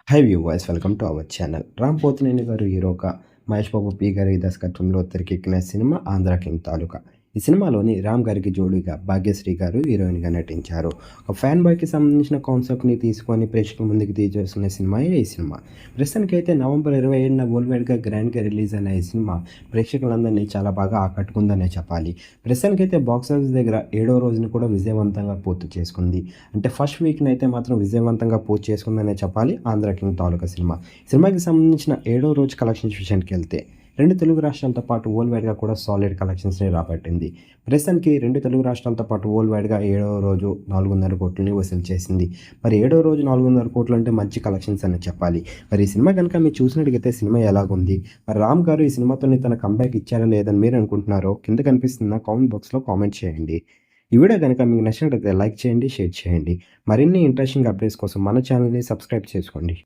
High viewers, welcome to our channel. Ram Pothineni గారు హీరోగా, Mahesh Babu P గారి దర్శకత్వంలో తెరకెక్కిన సినిమా 'ఆంధ్ర కింగ్ తాలూకా'. ఈ సినిమాలోని రామ్ గారికి జోడీగా భాగ్యశ్రీ గారు హీరోయిన్గా నటించారు. ఒక ఫ్యాన్ బాయ్కి సంబంధించిన కాన్సెప్ట్ని తీసుకొని ప్రేక్షకుల ముందుకు తీసేస్తున్న సినిమాయే ఈ సినిమా. ప్రస్తుతానికైతే నవంబర్ 27న వరల్డ్ వైడ్గా గ్రాండ్గా రిలీజ్ అయిన ఈ సినిమా ప్రేక్షకులందరినీ చాలా బాగా ఆకట్టుకుందనే చెప్పాలి. ప్రస్తుతానికైతే బాక్సాఫీస్ దగ్గర 7వ రోజుని కూడా విజయవంతంగా పూర్తి చేసుకుంది. అంటే ఫస్ట్ వీక్ని అయితే మాత్రం విజయవంతంగా పూర్తి చేసుకుందనే చెప్పాలి 'ఆంధ్ర కింగ్ తాలూకా' సినిమా. సినిమాకి సంబంధించిన 7వ రోజు కలెక్షన్స్ విషయానికి వెళ్తే 2 తెలుగు రాష్ట్రాలతో పాటు వరల్డ్ వైడ్గా కూడా సాలిడ్ కలెక్షన్స్ని రాబట్టింది. ప్రస్తుతానికి 2 తెలుగు రాష్ట్రాలతో పాటు వరల్డ్ వైడ్గా 7వ రోజు 4.5 కోట్లని వసూలు చేసింది. మరి 7వ రోజు 4.5 కోట్లు అంటే మంచి కలెక్షన్స్ అని చెప్పాలి. మరి ఈ సినిమా కనుక మీరు చూసినట్టుగైతే సినిమా ఎలాగుంది, మరి రామ్ గారు ఈ సినిమాతోని తన కంబ్యాక్ ఇచ్చారా లేదని మీరు అనుకుంటున్నారో కింద కనిపిస్తున్న కామెంట్ బాక్స్లో కామెంట్ చేయండి. ఈ వీడియో కనుక మీకు నచ్చినట్లయితే లైక్ చేయండి, షేర్ చేయండి. మరిన్ని ఇంట్రెస్టింగ్ అప్డేట్స్ కోసం మన ఛానల్ని సబ్స్క్రైబ్ చేసుకోండి.